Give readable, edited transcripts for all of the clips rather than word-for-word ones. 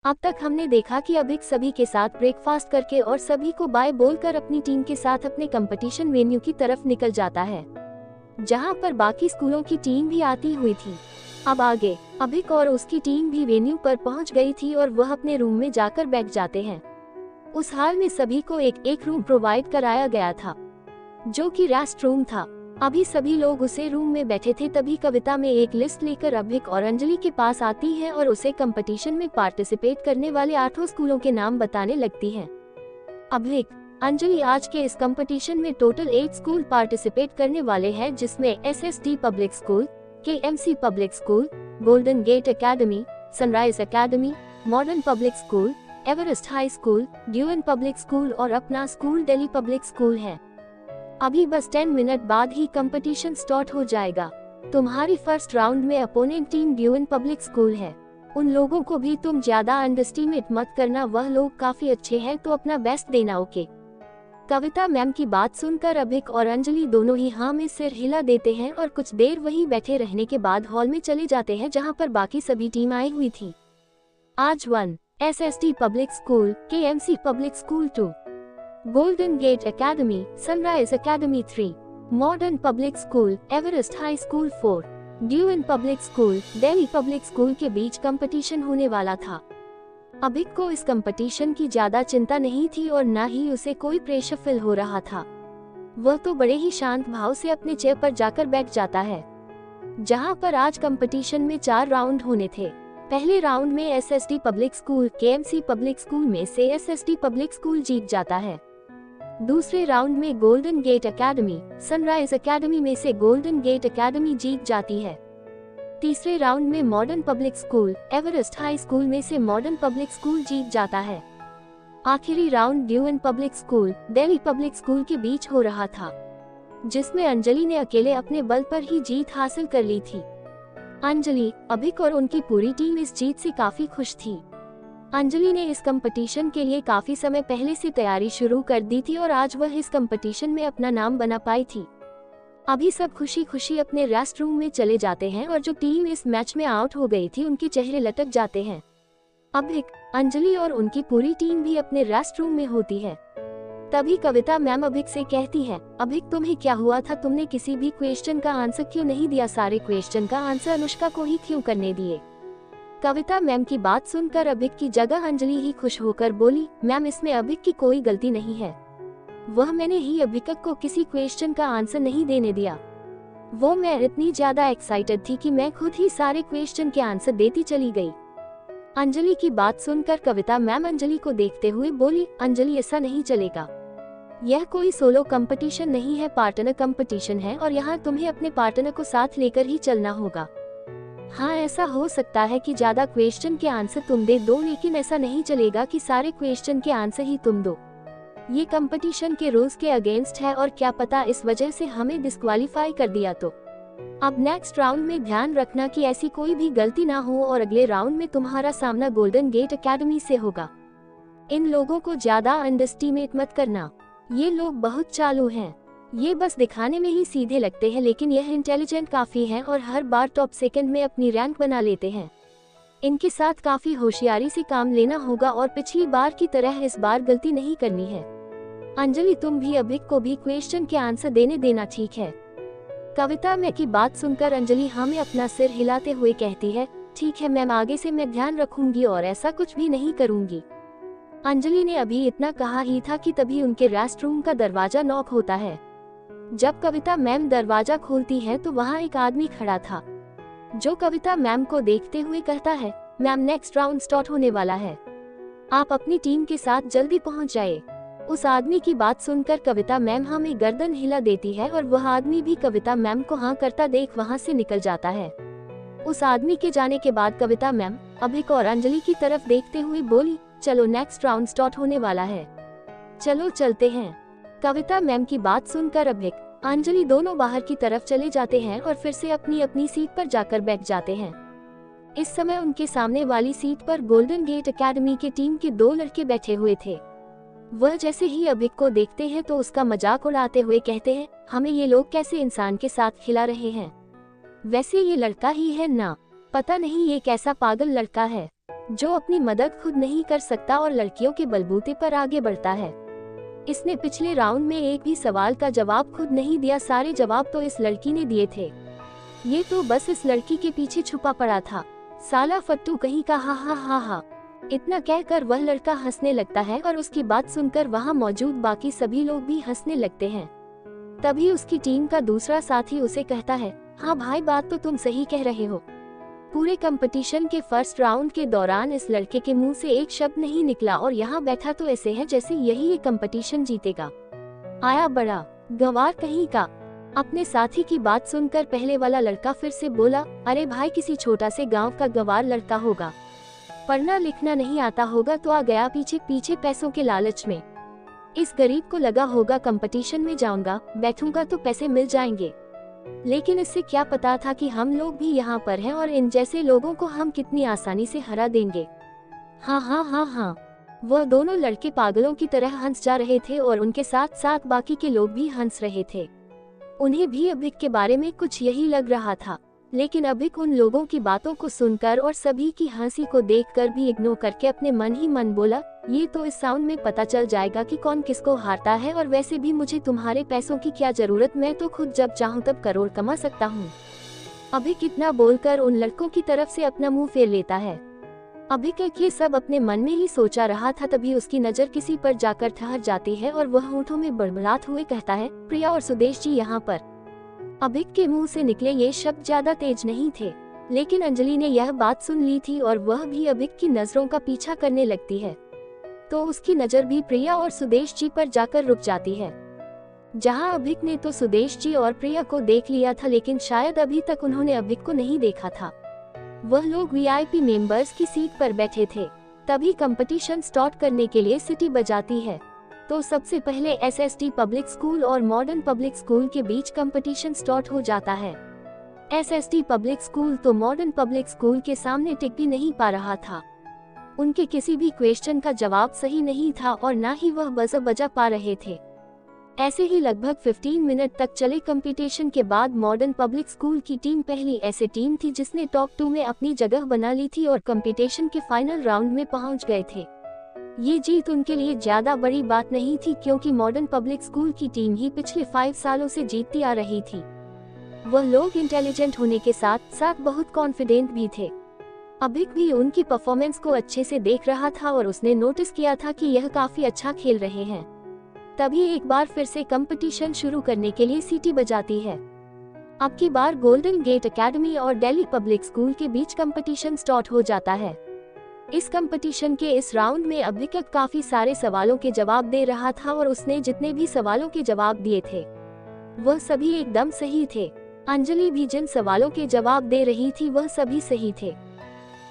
अब तक हमने देखा कि अभिक सभी के साथ ब्रेकफास्ट करके और सभी को बाय बोलकर अपनी टीम के साथ अपने कंपटीशन वेन्यू की तरफ निकल जाता है, जहां पर बाकी स्कूलों की टीम भी आती हुई थी। अब आगे अभिक और उसकी टीम भी वेन्यू पर पहुंच गई थी और वह अपने रूम में जाकर बैठ जाते हैं। उस हाल में सभी को एक रूम प्रोवाइड कराया गया था, जो कि रेस्ट रूम था। अभी सभी लोग उसे रूम में बैठे थे, तभी कविता में एक लिस्ट लेकर अभिक और अंजलि के पास आती है और उसे कंपटीशन में पार्टिसिपेट करने वाले 8 स्कूलों के नाम बताने लगती है। अभिक, अंजलि, आज के इस कंपटीशन में टोटल 8 स्कूल पार्टिसिपेट करने वाले हैं, जिसमें SST Public School, KMC Public School, Golden gate academy, sunrise Academy, Modern Public School, Everest High School, ड्यूएन पब्लिक स्कूल और अपना स्कूल दिल्ली पब्लिक स्कूल है। अभी बस 10 मिनट बाद ही कंपटीशन स्टार्ट हो जाएगा। तुम्हारी फर्स्ट राउंड में अपोनेंट टीम ड्यूएन पब्लिक स्कूल है। उन लोगों को भी तुम ज्यादा अंडरस्टिमेट मत करना, वह लोग काफी अच्छे हैं, तो अपना बेस्ट देना, ओके। कविता मैम की बात सुनकर अभिक और अंजलि दोनों ही हाँ में सिर हिला देते हैं और कुछ देर वहीं बैठे रहने के बाद हॉल में चले जाते हैं, जहां पर बाकी सभी टीम आई हुई थी। आज 1 SST Public School, KMC Public School 2, Golden gate academy, sunrise Academy 3, Modern Public School, Everest High School 4, ड्यूएन Public School, Delhi Public School के बीच कंपटीशन होने वाला था। अभिक को इस कंपटीशन की ज्यादा चिंता नहीं थी और न ही उसे कोई प्रेशर फील हो रहा था। वह तो बड़े ही शांत भाव से अपने चेयर पर जाकर बैठ जाता है, जहां पर आज कंपटीशन में 4 राउंड होने थे। पहले राउंड में SST Public School, KMC Public school में से SST पब्लिक स्कूल जीत जाता है। दूसरे राउंड में golden gate academy, sunrise academy में से गोल्डन गेट एकेडमी जीत जाती है। तीसरे राउंड में Modern Public School, Everest High School में से मॉडर्न पब्लिक स्कूल जीत जाता है। आखिरी राउंड ड्यूएन Public School, Delhi Public School के बीच हो रहा था, जिसमें अंजलि ने अकेले अपने बल पर ही जीत हासिल कर ली थी। अंजलि, अभिक और उनकी पूरी टीम इस जीत से काफी खुश थी। अंजलि ने इस कंपटीशन के लिए काफी समय पहले से तैयारी शुरू कर दी थी और आज वह इस कंपटीशन में अपना नाम बना पाई थी। अभी सब खुशी खुशी अपने रेस्ट रूम में चले जाते हैं और जो टीम इस मैच में आउट हो गई थी उनके चेहरे लटक जाते हैं। अभिक, अंजलि और उनकी पूरी टीम भी अपने रेस्ट रूम में होती है। तभी कविता मैम अभिक से कहती है, अभिक तुम्हें क्या हुआ था, तुमने किसी भी क्वेश्चन का आंसर क्यों नहीं दिया, सारे क्वेश्चन का आंसर अनुष्का को ही क्यों करने दिए। कविता मैम की बात सुनकर अभिक की जगह अंजलि ही खुश होकर बोली, मैम इसमें अभिक की कोई गलती नहीं है, वह मैंने ही अभिक को किसी क्वेश्चन का आंसर नहीं देने दिया। वो मैं इतनी ज्यादा एक्साइटेड थी कि मैं खुद ही सारे क्वेश्चन के आंसर देती चली गई। अंजलि की बात सुनकर कविता मैम अंजलि को देखते हुए बोली, अंजलि ऐसा नहीं चलेगा, यह कोई सोलो कंपटीशन नहीं है, पार्टनर कंपटीशन है और यहाँ तुम्हें अपने पार्टनर को साथ लेकर ही चलना होगा। हाँ, ऐसा हो सकता है कि ज्यादा क्वेश्चन के आंसर तुम दे दो, लेकिन ऐसा नहीं चलेगा कि सारे क्वेश्चन के आंसर ही तुम दो। ये कंपटीशन के रूल्स के अगेंस्ट है और क्या पता इस वजह से हमें डिस्क्वालीफाई कर दिया तो। अब नेक्स्ट राउंड में ध्यान रखना कि ऐसी कोई भी गलती ना हो और अगले राउंड में तुम्हारा सामना गोल्डन गेट एकेडमी से होगा। इन लोगों को ज्यादा अंडरस्टिमेट मत करना, ये लोग बहुत चालू हैं। ये बस दिखाने में ही सीधे लगते हैं, लेकिन यह इंटेलिजेंट काफी हैं और हर बार टॉप सेकंड में अपनी रैंक बना लेते हैं। इनके साथ काफी होशियारी से काम लेना होगा और पिछली बार की तरह इस बार गलती नहीं करनी है। अंजलि, तुम भी अभिक को भी क्वेश्चन के आंसर देने देना, ठीक है। कविता मैम की बात सुनकर अंजलि हाँ में अपना सिर हिलाते हुए कहती है, ठीक है मैम, आगे से मैं ध्यान रखूंगी और ऐसा कुछ भी नहीं करूंगी। अंजलि ने अभी इतना कहा ही था कि तभी उनके रेस्ट रूम का दरवाजा नॉक होता है। जब कविता मैम दरवाजा खोलती है तो वहाँ एक आदमी खड़ा था, जो कविता मैम को देखते हुए कहता है, मैम नेक्स्ट राउंड स्टार्ट होने वाला है, आप अपनी टीम के साथ जल्दी पहुँच जाए। उस आदमी की बात सुनकर कविता मैम हाँ में गर्दन हिला देती है और वह आदमी भी कविता मैम को हाँ करता देख वहाँ से निकल जाता है। उस आदमी के जाने के बाद कविता मैम अभिक और अंजलि की तरफ देखते हुए बोली, चलो नेक्स्ट राउंड स्टार्ट होने वाला है, चलो चलते हैं। कविता मैम की बात सुनकर अभिक, अंजलि दोनों बाहर की तरफ चले जाते हैं और फिर से अपनी अपनी सीट पर जाकर बैठ जाते हैं। इस समय उनके सामने वाली सीट पर गोल्डन गेट एकेडमी के टीम के 2 लड़के बैठे हुए थे। वह जैसे ही अभिक को देखते हैं तो उसका मजाक उड़ाते हुए कहते हैं, हमें ये लोग कैसे इंसान के साथ खिला रहे हैं, वैसे ये लड़का ही है ना, पता नहीं ये कैसा पागल लड़का है। जो अपनी मदद खुद नहीं कर सकता और लड़कियों के बलबूते पर आगे बढ़ता है। इसने पिछले राउंड में एक भी सवाल का जवाब खुद नहीं दिया, सारे जवाब तो इस लड़की ने दिए थे। ये तो बस इस लड़की के पीछे छुपा पड़ा था। साला फट्टू कहीं का, हा हा हा हा। इतना कहकर वह लड़का हंसने लगता है और उसकी बात सुनकर वहां मौजूद बाकी सभी लोग भी हंसने लगते हैं। तभी उसकी टीम का दूसरा साथी उसे कहता है, हाँ भाई, बात तो तुम सही कह रहे हो। पूरे कंपटीशन के फर्स्ट राउंड के दौरान इस लड़के के मुंह से एक शब्द नहीं निकला और यहाँ बैठा तो ऐसे है जैसे यही ये कंपटीशन जीतेगा। आया बड़ा गंवार कहीं का। अपने साथी की बात सुनकर पहले वाला लड़का फिर से बोला, अरे भाई, किसी छोटा से गांव का गंवार लड़का होगा, पढ़ना लिखना नहीं आता होगा तो आ गया पीछे पीछे पैसों के लालच में। इस गरीब को लगा होगा कंपटीशन में जाऊंगा, बैठूंगा तो पैसे मिल जाएंगे। लेकिन इससे क्या पता था कि हम लोग भी यहाँ पर हैं और इन जैसे लोगों को हम कितनी आसानी से हरा देंगे। हाँ हाँ हाँ हाँ। वह दोनों लड़के पागलों की तरह हंस जा रहे थे और उनके साथ साथ बाकी के लोग भी हंस रहे थे। उन्हें भी अभिक के बारे में कुछ यही लग रहा था, लेकिन अभिक उन लोगों की बातों को सुनकर और सभी की हंसी को देखकर भी इग्नोर करके अपने मन ही मन बोला, ये तो इस साउंड में पता चल जाएगा कि कौन किसको हारता है, और वैसे भी मुझे तुम्हारे पैसों की क्या जरूरत, मैं तो खुद जब चाहूँ तब करोड़ कमा सकता हूँ। अभिक इतना बोलकर उन लड़कों की तरफ से अपना मुंह फेर लेता है। अभिक ये सब अपने मन में ही सोचा रहा था, तभी उसकी नजर किसी पर जाकर ठहर जाती है और वह होठों में बड़बड़ाते हुए कहता है, प्रिया और सुदेश जी यहाँ पर। अभिक के मुंह से निकले ये शब्द ज्यादा तेज नहीं थे, लेकिन अंजलि ने यह बात सुन ली थी और वह भी अभिक की नजरों का पीछा करने लगती है। तो उसकी नजर भी प्रिया और सुदेश जी पर जाकर रुक जाती है। जहां अभिक ने तो सुदेश जी और प्रिया को देख लिया था, लेकिन शायद अभी तक उन्होंने अभिक को नहीं देखा था। वह लोग वीआईपी मेंबर्स की सीट पर बैठे थे। तभी कंपटीशन स्टार्ट करने के लिए सिटी बजाती है। तो सबसे पहले एसएसटी पब्लिक स्कूल और मॉडर्न पब्लिक स्कूल के बीच कंपटीशन स्टार्ट हो जाता है। एसएसटी पब्लिक स्कूल तो मॉडर्न पब्लिक स्कूल के सामने टिक भी नहीं पा रहा था। उनके किसी भी क्वेश्चन का जवाब सही नहीं था और ना ही वह बजर बजा पा रहे थे। ऐसे ही लगभग 15 मिनट तक चले कंपटीशन के बाद मॉडर्न पब्लिक स्कूल की टीम पहली ऐसी टीम थी जिसने टॉप 2 में अपनी जगह बना ली थी और कंपटीशन के फाइनल राउंड में पहुंच गए थे। ये जीत उनके लिए ज्यादा बड़ी बात नहीं थी, क्योंकि मॉडर्न पब्लिक स्कूल की टीम ही पिछले 5 सालों से जीतती आ रही थी। वह लोग इंटेलिजेंट होने के साथ साथ बहुत कॉन्फिडेंट भी थे। अभिक भी उनकी परफॉर्मेंस को अच्छे से देख रहा था और उसने नोटिस किया था कि यह काफी अच्छा खेल रहे हैं। तभी एक बार फिर से कंपटीशन शुरू करने के लिए सीटी बजाती है। अब की बार गोल्डन गेट एकेडमी और दिल्ली पब्लिक स्कूल के बीच कंपटीशन स्टार्ट हो जाता है। इस कंपटीशन के इस राउंड में अभिक काफी सारे सवालों के जवाब दे रहा था और उसने जितने भी सवालों के जवाब दिए थे वह सभी एकदम सही थे। अंजलि भी जिन सवालों के जवाब दे रही थी वह सभी सही थे।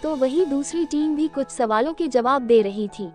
तो वही दूसरी टीम भी कुछ सवालों के जवाब दे रही थी।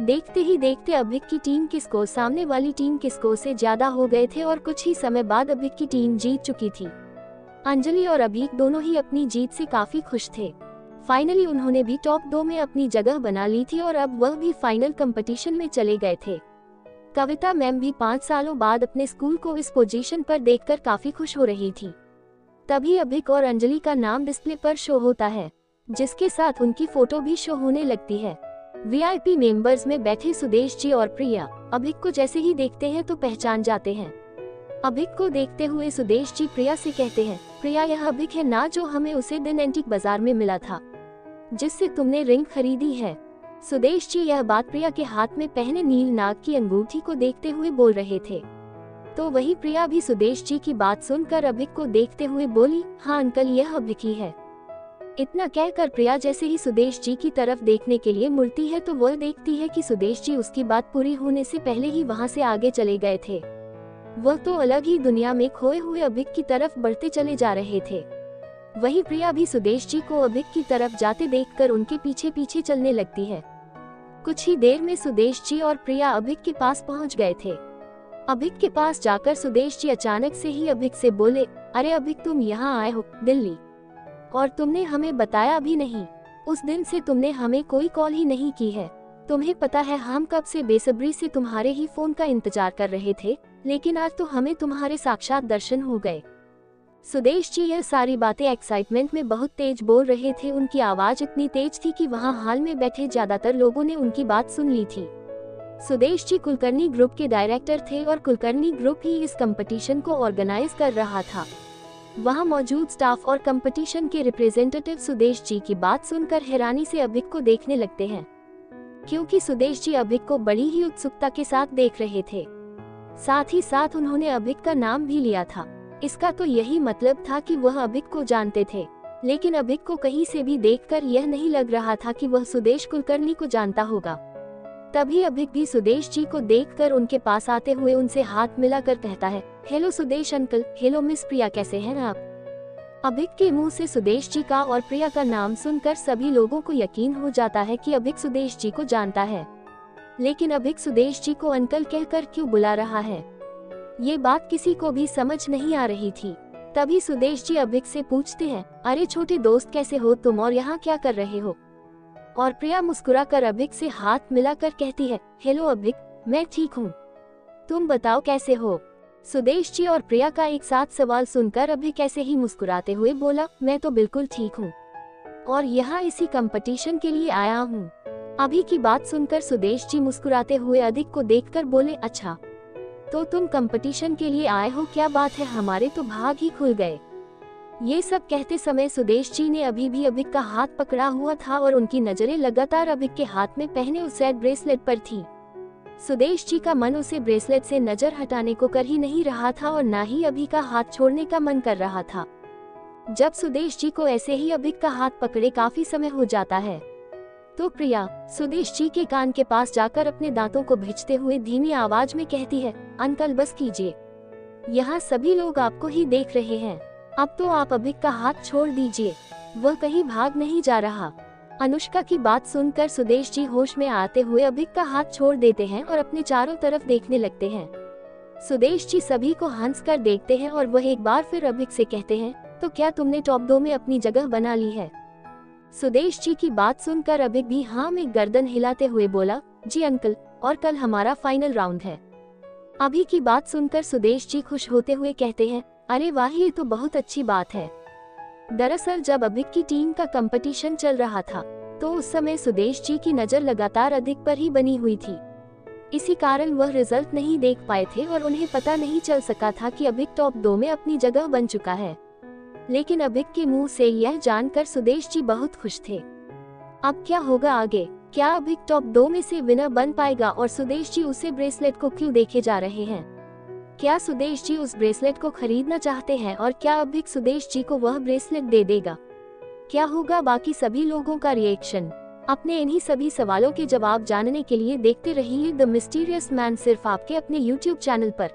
देखते ही देखते अभिक की टीम के स्कोर सामने वाली टीम के स्कोर से ज्यादा हो गए थे और कुछ ही समय बाद अभिक की टीम जीत चुकी थी। अंजलि और अभिक दोनों ही अपनी जीत से काफी खुश थे। फाइनली उन्होंने भी टॉप 2 में अपनी जगह बना ली थी और अब वह भी फाइनल कंपटीशन में चले गए थे। कविता मैम भी 5 सालों बाद अपने स्कूल को इस पोजीशन पर देखकर काफी खुश हो रही थी। तभी अभिक और अंजलि का नाम डिस्प्ले पर शो होता है, जिसके साथ उनकी फोटो भी शो होने लगती है। वीआईपी मेंबर्स में बैठे सुदेश जी और प्रिया अभिक को जैसे ही देखते हैं तो पहचान जाते हैं। अभिक को देखते हुए सुदेश जी प्रिया से कहते हैं, प्रिया, यह अभिक है ना जो हमें उसे दिन एंटीक बाजार में मिला था, जिससे तुमने रिंग खरीदी है। सुदेश जी यह बात प्रिया के हाथ में पहने नील नाग की अंगूठी को देखते हुए बोल रहे थे। तो वही प्रिया भी सुदेश जी की बात सुनकर अभिक को देखते हुए बोली, हाँ अंकल, यह अभिक ही है। इतना कहकर प्रिया जैसे ही सुदेश जी की तरफ देखने के लिए मुड़ती है तो वह देखती है कि सुदेश जी उसकी बात पूरी होने से पहले ही वहां से आगे चले गए थे। वह तो अलग ही दुनिया में खोए हुए अभिक की तरफ बढ़ते चले जा रहे थे। वही प्रिया भी सुदेश जी को अभिक की तरफ जाते देखकर उनके पीछे पीछे चलने लगती है। कुछ ही देर में सुदेश जी और प्रिया अभिक के पास पहुंच गए थे। अभिक के पास जाकर सुदेश जी अचानक से ही अभिक से बोले, अरे अभिक, तुम यहाँ आए हो दिल्ली, और तुमने हमें बताया भी नहीं। उस दिन से तुमने हमें कोई कॉल ही नहीं की है। तुम्हें पता है हम कब से बेसब्री से तुम्हारे ही फोन का इंतजार कर रहे थे, लेकिन आज तो हमें तुम्हारे साक्षात दर्शन हो गए। सुदेश जी यह सारी बातें एक्साइटमेंट में बहुत तेज बोल रहे थे। उनकी आवाज इतनी तेज थी कि वहां हाल में बैठे ज्यादातर लोगों ने उनकी बात सुन ली थी। सुदेश जी कुलकर्णी ग्रुप के डायरेक्टर थे और कुलकर्णी ग्रुप ही इस कंपटीशन को ऑर्गेनाइज कर रहा था। वहां मौजूद स्टाफ और कंपटीशन के रिप्रेजेंटेटिव सुदेश जी की बात सुनकर हैरानी से अभिक को देखने लगते हैं, क्योंकि सुदेश जी अभिक को बड़ी ही उत्सुकता के साथ देख रहे थे। साथ ही साथ उन्होंने अभिक का नाम भी लिया था। इसका तो यही मतलब था कि वह अभिक को जानते थे, लेकिन अभिक को कहीं से भी देखकर यह नहीं लग रहा था कि वह सुदेश कुलकर्णी को जानता होगा। तभी अभिक भी सुदेश जी को देखकर उनके पास आते हुए उनसे हाथ मिलाकर कहता है, hello Sudesh uncle, hello miss Priya, कैसे हैं आप। अभिक के मुंह से सुदेश जी का और प्रिया का नाम सुनकर सभी लोगों को यकीन हो जाता है कि अभिक सुदेश जी को जानता है, लेकिन अभिक सुदेश जी को अंकल कहकर क्यों बुला रहा है, ये बात किसी को भी समझ नहीं आ रही थी। तभी सुदेश जी अभिक से पूछते हैं, अरे छोटे दोस्त, कैसे हो तुम और यहाँ क्या कर रहे हो। और प्रिया मुस्कुराकर अभिक से हाथ मिलाकर कहती है, हेलो अभिक, मैं ठीक हूँ, तुम बताओ कैसे हो। सुदेश जी और प्रिया का एक साथ सवाल सुनकर अभिक ऐसे ही मुस्कुराते हुए बोला, मैं तो बिल्कुल ठीक हूँ और यहाँ इसी कंपटीशन के लिए आया हूँ। अभी की बात सुनकर सुदेश जी मुस्कुराते हुए अभिक को देखकर बोले, अच्छा तो तुम कंपटीशन के लिए आए हो, क्या बात है, हमारे तो भाग ही खुल गए। ये सब कहते समय सुदेश जी ने अभी भी अभिक का हाथ पकड़ा हुआ था और उनकी नजरें लगातार अभिक के हाथ में पहने उस रेड ब्रेसलेट पर थी। सुदेश जी का मन उसे ब्रेसलेट से नजर हटाने को कर ही नहीं रहा था और ना ही अभिक का हाथ छोड़ने का मन कर रहा था। जब सुदेश जी को ऐसे ही अभिक का हाथ पकड़े काफी समय हो जाता है, तो प्रिया सुदेश जी के कान के पास जाकर अपने दांतों को भिंचते हुए धीमी आवाज में कहती है, अंकल बस कीजिए, यहाँ सभी लोग आपको ही देख रहे हैं, अब तो आप अभिक का हाथ छोड़ दीजिए, वह कहीं भाग नहीं जा रहा। अनुष्का की बात सुनकर सुदेश जी होश में आते हुए अभिक का हाथ छोड़ देते हैं और अपने चारों तरफ देखने लगते हैं। सुदेश जी सभी को हंसकर देखते हैं और वह एक बार फिर अभिक से कहते हैं, तो क्या तुमने टॉप 2 में अपनी जगह बना ली है। सुदेश जी की बात सुनकर अभिक भी हाँ में गर्दन हिलाते हुए बोला, जी अंकल, और कल हमारा फाइनल राउंड है। अभी की बात सुनकर सुदेश जी खुश होते हुए कहते हैं, अरे वाह, ये तो बहुत अच्छी बात है। दरअसल जब अभिक की टीम का कंपटीशन चल रहा था, तो उस समय सुदेश जी की नजर लगातार अभिक पर ही बनी हुई थी। इसी कारण वह रिजल्ट नहीं देख पाए थे और उन्हें पता नहीं चल सका था कि अभिक टॉप 2 में अपनी जगह बन चुका है। लेकिन अभिक के मुंह से यह जानकर सुदेश जी बहुत खुश थे। अब क्या होगा आगे, क्या अभिक टॉप 2 में से विनर बन पाएगा और सुदेश जी उसे ब्रेसलेट को क्यों देखे जा रहे हैं। क्या सुदेश जी उस ब्रेसलेट को खरीदना चाहते हैं और क्या अभिक सुदेश जी को वह ब्रेसलेट दे देगा। क्या होगा बाकी सभी लोगों का रिएक्शन। अपने इन्हीं सभी सवालों के जवाब जानने के लिए देखते रहिए द मिस्टीरियस मैन, सिर्फ आपके अपने YouTube चैनल पर।